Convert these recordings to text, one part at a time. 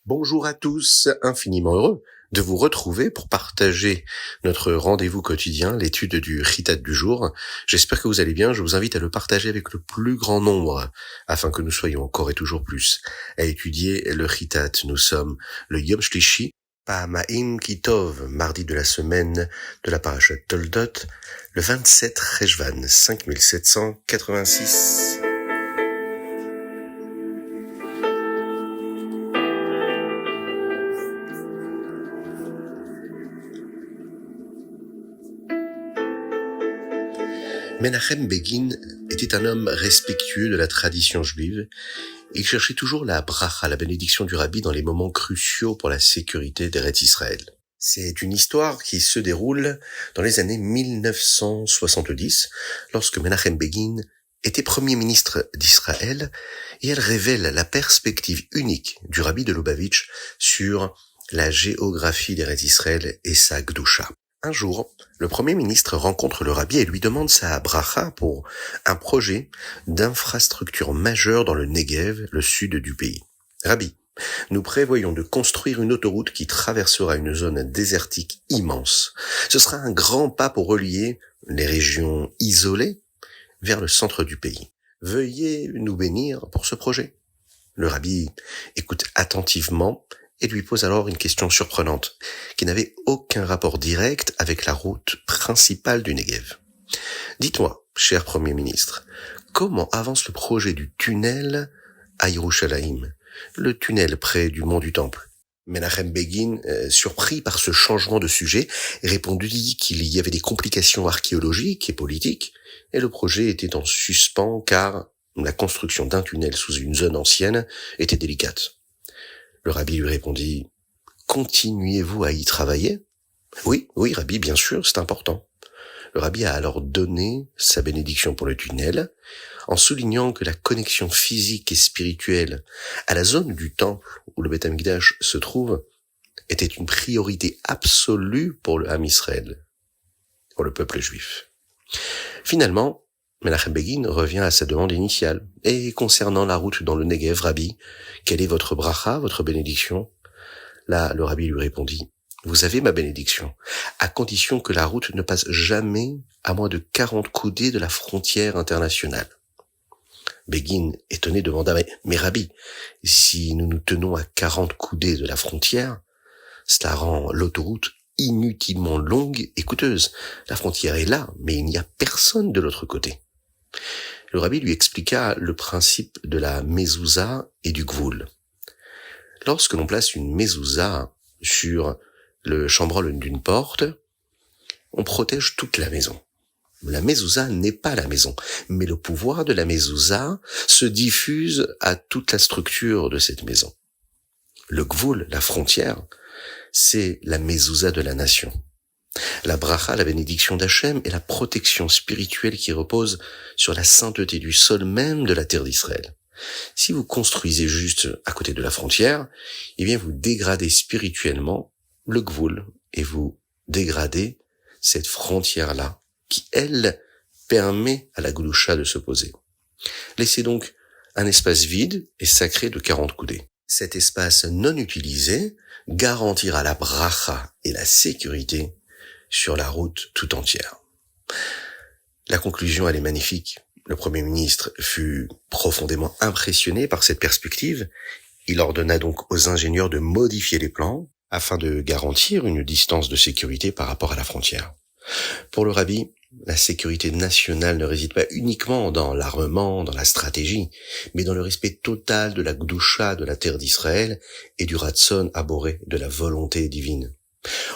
Bonjour à tous, infiniment heureux de vous retrouver pour partager notre rendez-vous quotidien, l'étude du Ritat du jour. J'espère que vous allez bien, je vous invite à le partager avec le plus grand nombre, afin que nous soyons encore et toujours plus à étudier le Ritat. Nous sommes le Yom Shlishi, Pa'amim Kitov, mardi de la semaine de la Parashat Toldot, le 27 Rejvan 5786. Menachem Begin était un homme respectueux de la tradition juive. Il cherchait toujours la bracha, la bénédiction du Rabbi dans les moments cruciaux pour la sécurité d'Eretz Israël. C'est une histoire qui se déroule dans les années 1970, lorsque Menachem Begin était Premier ministre d'Israël, et elle révèle la perspective unique du Rabbi de Lubavitch sur la géographie d'Eretz Israël et sa Gdusha. Un jour, le Premier ministre rencontre le Rabbi et lui demande sa bracha pour un projet d'infrastructure majeure dans le Negev, le sud du pays. Rabbi, nous prévoyons de construire une autoroute qui traversera une zone désertique immense. Ce sera un grand pas pour relier les régions isolées vers le centre du pays. Veuillez nous bénir pour ce projet. Le Rabbi écoute attentivement et lui pose alors une question surprenante, qui n'avait aucun rapport direct avec la route principale du Negev. Dites-moi, cher Premier ministre, comment avance le projet du tunnel à Yerushalayim, le tunnel près du mont du Temple? Menachem Begin, surpris par ce changement de sujet, répondit qu'il y avait des complications archéologiques et politiques, et le projet était en suspens car la construction d'un tunnel sous une zone ancienne était délicate. Le Rabbi lui répondit « Continuez-vous à y travailler ?»« Oui, Rabbi, bien sûr, c'est important. » Le Rabbi a alors donné sa bénédiction pour le tunnel, en soulignant que la connexion physique et spirituelle à la zone du temple où le Beth Amikdash se trouve était une priorité absolue pour le Ham Israël, pour le peuple juif. Finalement, Menachem Begin revient à sa demande initiale. Et concernant la route dans le Negev, Rabbi, quelle est votre bracha, votre bénédiction? Là, le Rabbi lui répondit, vous avez ma bénédiction, à condition que la route ne passe jamais à moins de 40 coudées de la frontière internationale. Begin, étonné, demanda, mais Rabbi, si nous nous tenons à 40 coudées de la frontière, cela rend l'autoroute inutilement longue et coûteuse. La frontière est là, mais il n'y a personne de l'autre côté. Le Rabbi lui expliqua le principe de la mezouza et du gvoul. Lorsque l'on place une mezouza sur le chambranle d'une porte, on protège toute la maison. La mezouza n'est pas la maison, mais le pouvoir de la mezouza se diffuse à toute la structure de cette maison. Le gvoul, la frontière, c'est la mezouza de la nation. La bracha, la bénédiction d'Hachem, est la protection spirituelle qui repose sur la sainteté du sol même de la terre d'Israël. Si vous construisez juste à côté de la frontière, eh bien vous dégradez spirituellement le gvoul et vous dégradez cette frontière-là qui, elle, permet à la Gdusha de se poser. Laissez donc un espace vide et sacré de 40 coudées. Cet espace non utilisé garantira la bracha et la sécurité sur la route tout entière. La conclusion, elle est magnifique. Le Premier ministre fut profondément impressionné par cette perspective. Il ordonna donc aux ingénieurs de modifier les plans afin de garantir une distance de sécurité par rapport à la frontière. Pour le Rabbi, la sécurité nationale ne réside pas uniquement dans l'armement, dans la stratégie, mais dans le respect total de la Gdusha de la terre d'Israël et du Ratson aboré de la volonté divine.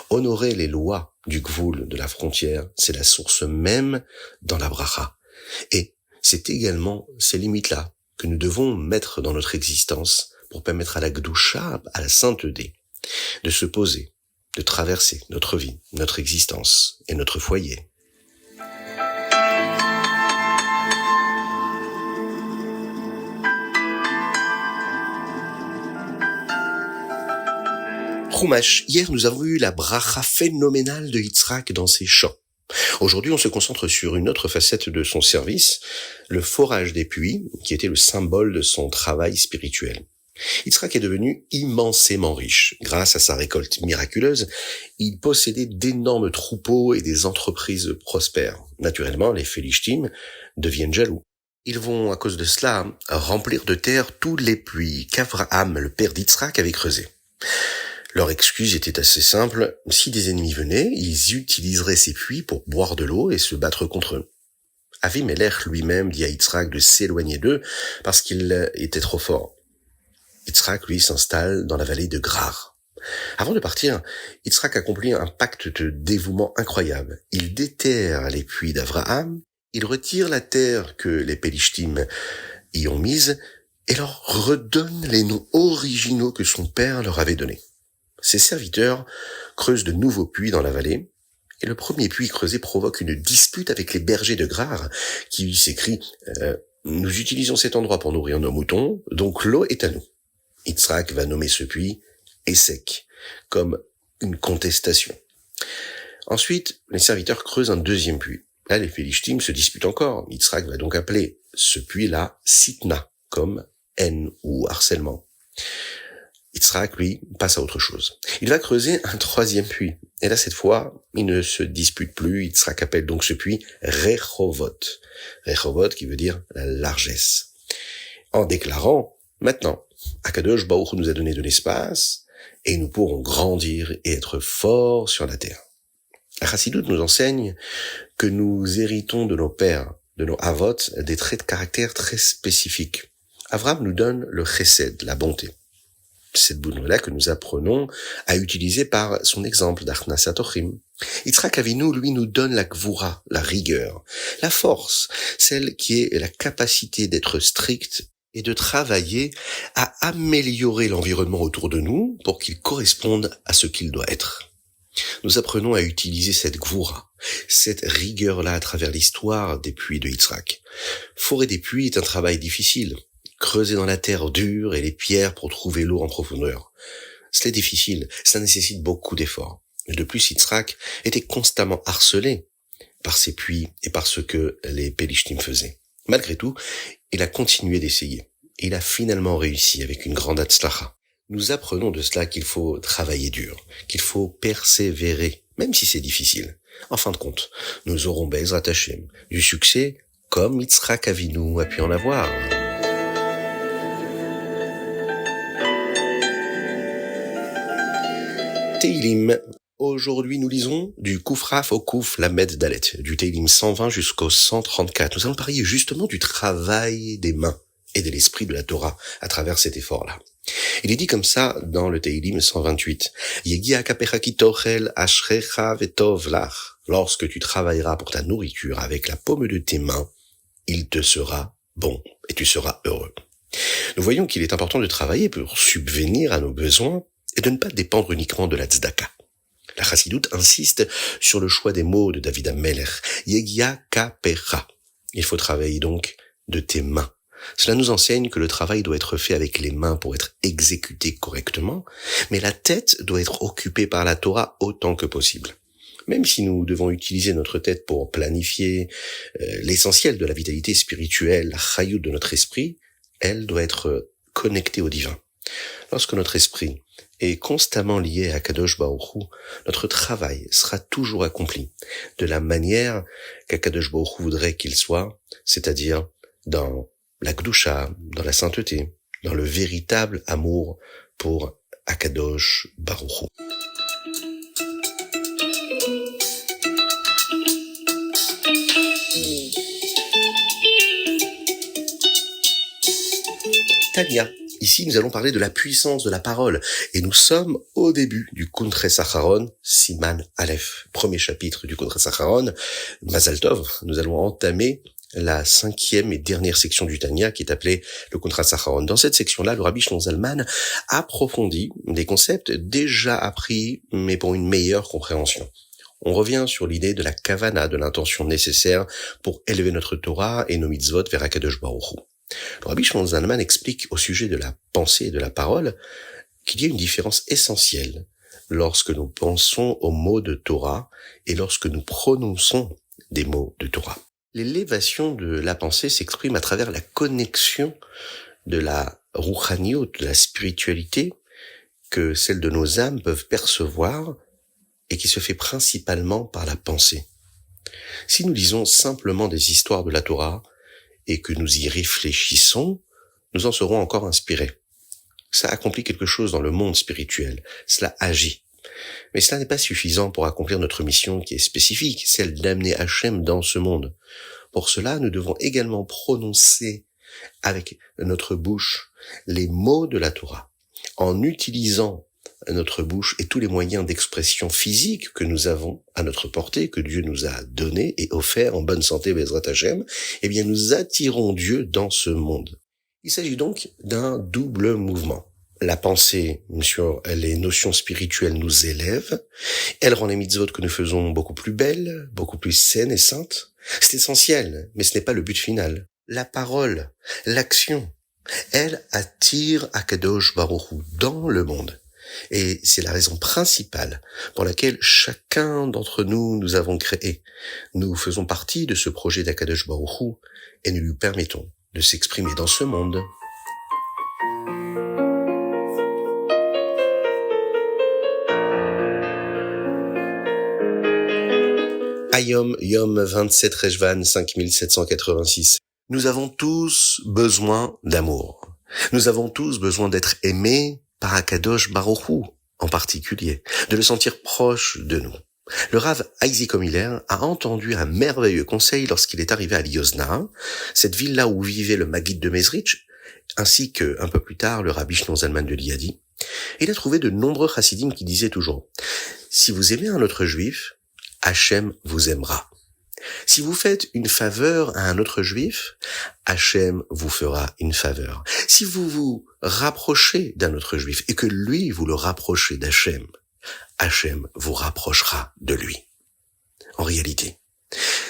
Honorer les lois du gvoul de la frontière, c'est la source même dans la bracha. Et c'est également ces limites-là que nous devons mettre dans notre existence pour permettre à la Gdusha, à la sainteté, de se poser, de traverser notre vie, notre existence et notre foyer. Chumash, hier nous avons eu la bracha phénoménale de Yitzhak dans ses chants. Aujourd'hui, on se concentre sur une autre facette de son service, le forage des puits, qui était le symbole de son travail spirituel. Yitzhak est devenu immensément riche. Grâce à sa récolte miraculeuse, il possédait d'énormes troupeaux et des entreprises prospères. Naturellement, les Philistines deviennent jaloux. Ils vont, à cause de cela, remplir de terre tous les puits qu'Abraham, le père d'Yitzhak, avait creusés. Leur excuse était assez simple. Si des ennemis venaient, ils utiliseraient ces puits pour boire de l'eau et se battre contre eux. Avimelech lui-même dit à Yitzhak de s'éloigner d'eux parce qu'il était trop fort. Yitzhak, lui, s'installe dans la vallée de Grar. Avant de partir, Yitzhak accomplit un pacte de dévouement incroyable. Il déterre les puits d'Abraham, il retire la terre que les Pélishtim y ont mise et leur redonne les noms originaux que son père leur avait donnés. Ses serviteurs creusent de nouveaux puits dans la vallée, et le premier puits creusé provoque une dispute avec les bergers de Grar, qui s'écrient nous utilisons cet endroit pour nourrir nos moutons, donc l'eau est à nous. Yitzhak va nommer ce puits Essek, comme une contestation. Ensuite, les serviteurs creusent un deuxième puits. Là, les Philistines se disputent encore. Yitzhak va donc appeler ce puits-là Sitna, comme haine ou harcèlement. Yitzhak, lui, passe à autre chose. Il va creuser un troisième puits. Et là, cette fois, il ne se dispute plus. Yitzhak appelle donc ce puits Rehovot. Rehovot qui veut dire la largesse. En déclarant, maintenant, Akadosh Baruch Hu nous a donné de l'espace et nous pourrons grandir et être forts sur la terre. La Chassidoute nous enseigne que nous héritons de nos pères, de nos avot, des traits de caractère très spécifiques. Avraham nous donne le chesed, la bonté. Cette bonté-là que nous apprenons à utiliser par son exemple d'Achnasat Ochim. Yitzhak Avinu, lui, nous donne la gvura, la rigueur, la force, celle qui est la capacité d'être strict et de travailler à améliorer l'environnement autour de nous pour qu'il corresponde à ce qu'il doit être. Nous apprenons à utiliser cette gvura, cette rigueur-là à travers l'histoire des puits de Yitzhak. Forer des puits est un travail difficile. Creuser dans la terre dure et les pierres pour trouver l'eau en profondeur. C'est difficile, ça nécessite beaucoup d'efforts. De plus, Yitzhak était constamment harcelé par ces puits et par ce que les Pélishtim faisaient. Malgré tout, il a continué d'essayer. Il a finalement réussi avec une grande hatzlacha. Nous apprenons de cela qu'il faut travailler dur, qu'il faut persévérer, même si c'est difficile. En fin de compte, nous aurons Be'ezrat Hashem du succès comme Yitzhak Avinu a pu en avoir. Teilim. Aujourd'hui, nous lisons du Kouf Raf au Kouf Lamed Dalet, du Teilim 120 jusqu'au 134. Nous allons parler justement du travail des mains et de l'esprit de la Torah à travers cet effort-là. Il est dit comme ça dans le Teilim 128. Yegia kapecha kitochel ashrecha vetov lach. Lorsque tu travailleras pour ta nourriture avec la paume de tes mains, il te sera bon et tu seras heureux. Nous voyons qu'il est important de travailler pour subvenir à nos besoins et de ne pas dépendre uniquement de la tzedaka. La Chassidoute insiste sur le choix des mots de David HaMelech. Yegia kapecha. Il faut travailler donc de tes mains. Cela nous enseigne que le travail doit être fait avec les mains pour être exécuté correctement, mais la tête doit être occupée par la Torah autant que possible. Même si nous devons utiliser notre tête pour planifier l'essentiel de la vitalité spirituelle, la chayout de notre esprit, elle doit être connectée au divin. Lorsque notre esprit est constamment lié à Kadosh Baruch Hu, notre travail sera toujours accompli de la manière qu'Akadosh Baruch Hu voudrait qu'il soit, c'est-à-dire dans la Gdusha, dans la sainteté, dans le véritable amour pour Akadosh Baruch Hu. Tania. Ici, nous allons parler de la puissance de la parole. Et nous sommes au début du Kuntres Acharon, Siman Aleph. Premier chapitre du Kuntres Acharon, Mazal Tov. Nous allons entamer la 5e et dernière section du Tanya qui est appelée le Kuntres Acharon. Dans cette section-là, le Rabbi Shlon Zalman approfondit des concepts déjà appris, mais pour une meilleure compréhension. On revient sur l'idée de la kavana, de l'intention nécessaire pour élever notre Torah et nos mitzvot vers Akadosh Baruch Hu. Le Rabbi Shlon Zalman explique au sujet de la pensée et de la parole qu'il y a une différence essentielle lorsque nous pensons aux mots de Torah et lorsque nous prononçons des mots de Torah. L'élévation de la pensée s'exprime à travers la connexion de la rouchaniot, de la spiritualité que celles de nos âmes peuvent percevoir et qui se fait principalement par la pensée. Si nous lisons simplement des histoires de la Torah et que nous y réfléchissons, nous en serons encore inspirés. Ça accomplit quelque chose dans le monde spirituel, cela agit. Mais cela n'est pas suffisant pour accomplir notre mission qui est spécifique, celle d'amener Hachem dans ce monde. Pour cela, nous devons également prononcer avec notre bouche les mots de la Torah, en utilisant notre bouche et tous les moyens d'expression physique que nous avons à notre portée, que Dieu nous a donnés et offerts en bonne santé, Bezrat Hashem, eh bien nous attirons Dieu dans ce monde. Il s'agit donc d'un double mouvement. La pensée sur les notions spirituelles nous élève, elle rend les mitzvot que nous faisons beaucoup plus belles, beaucoup plus saines et saintes. C'est essentiel, mais ce n'est pas le but final. La parole, l'action, elle attire Akadosh Baruch Hu dans le monde. Et c'est la raison principale pour laquelle chacun d'entre nous avons créé. Nous faisons partie de ce projet d'Akadosh Baruch Hu et nous lui permettons de s'exprimer dans ce monde. Ayom, Yom 27 Rejvan 5786. Nous avons tous besoin d'amour. Nous avons tous besoin d'être aimés par Akadosh Baruch Hu, en particulier, de le sentir proche de nous. Le Rav Isaac Miller a entendu un merveilleux conseil lorsqu'il est arrivé à Liozna, cette ville-là où vivait le Maguid de Mezrich, ainsi que, un peu plus tard, le Rabbi Shnon Zalman de Liadi. Il a trouvé de nombreux chassidim qui disaient toujours « Si vous aimez un autre juif, Hachem vous aimera. Si vous faites une faveur à un autre juif, Hachem vous fera une faveur. Si vous vous rapprochez d'un autre juif et que lui vous le rapprochez d'Hachem, Hachem vous rapprochera de lui. » En réalité,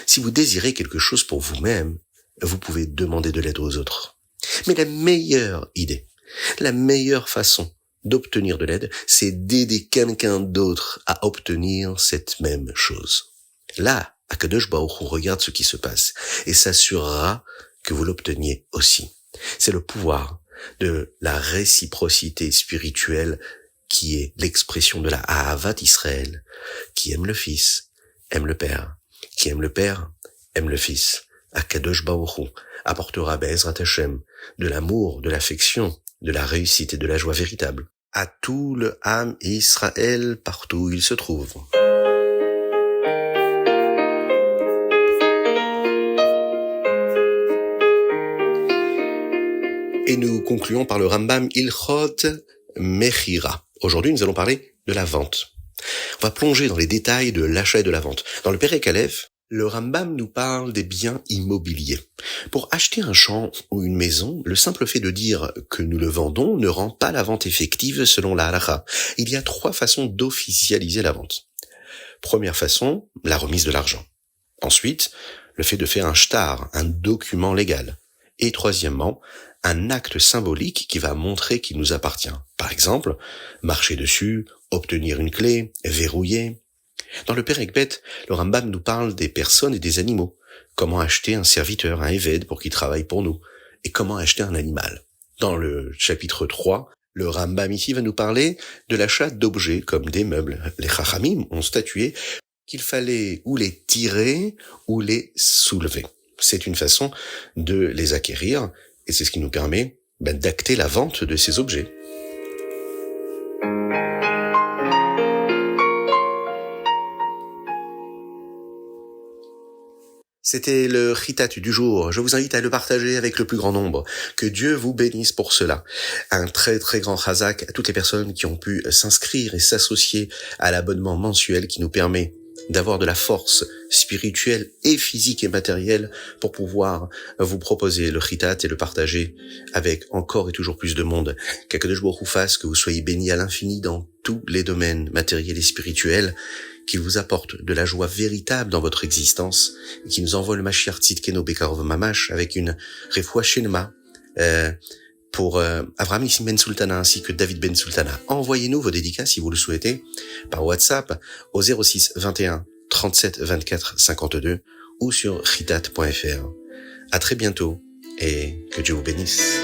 si vous désirez quelque chose pour vous-même, vous pouvez demander de l'aide aux autres. Mais la meilleure idée, la meilleure façon d'obtenir de l'aide, c'est d'aider quelqu'un d'autre à obtenir cette même chose. Là, Akadosh Baruch Hu regarde ce qui se passe et s'assurera que vous l'obteniez aussi. C'est le pouvoir de la réciprocité spirituelle qui est l'expression de la Ahavat Israël, qui aime le Fils, aime le Père, qui aime le Père, aime le Fils. Akadosh Baruch Hu apportera Be'ezrat Hashem de l'amour, de l'affection, de la réussite et de la joie véritable à tout le Ham Israël partout où il se trouve. Et nous concluons par le Rambam Ilchot Mechira. Aujourd'hui, nous allons parler de la vente. On va plonger dans les détails de l'achat et de la vente. Dans le Perek Aleph, le Rambam nous parle des biens immobiliers. Pour acheter un champ ou une maison, le simple fait de dire que nous le vendons ne rend pas la vente effective selon la halakha. Il y a 3 façons d'officialiser la vente. Première façon, la remise de l'argent. Ensuite, le fait de faire un shtar, un document légal. Et troisièmement, un acte symbolique qui va montrer qu'il nous appartient. Par exemple, marcher dessus, obtenir une clé, verrouiller. Dans le Perek Bet, le Rambam nous parle des personnes et des animaux. Comment acheter un serviteur, un éved pour qu'il travaille pour nous. Et comment acheter un animal. Dans le chapitre 3, le Rambam ici va nous parler de l'achat d'objets comme des meubles. Les Chachamim ont statué qu'il fallait ou les tirer ou les soulever. C'est une façon de les acquérir et c'est ce qui nous permet d'acter la vente de ces objets. C'était le Chitat du jour. Je vous invite à le partager avec le plus grand nombre. Que Dieu vous bénisse pour cela. Un très très grand chazak à toutes les personnes qui ont pu s'inscrire et s'associer à l'abonnement mensuel qui nous permet d'avoir de la force spirituelle et physique et matérielle pour pouvoir vous proposer le Chitat et le partager avec encore et toujours plus de monde. Qu'Akadosh Baruch Hu fasse que vous soyez bénis à l'infini dans tous les domaines matériels et spirituels, qu'il vous apporte de la joie véritable dans votre existence, et qu'il nous envoie le Mashiach Tzidkenu Bekarov Mamash avec une Refoua Shenema pour Avraham Nissim Ben Sultana ainsi que David Ben Sultana. Envoyez-nous vos dédicaces si vous le souhaitez par WhatsApp au 06 21 37 24 52 ou sur chitat.fr. À très bientôt et que Dieu vous bénisse.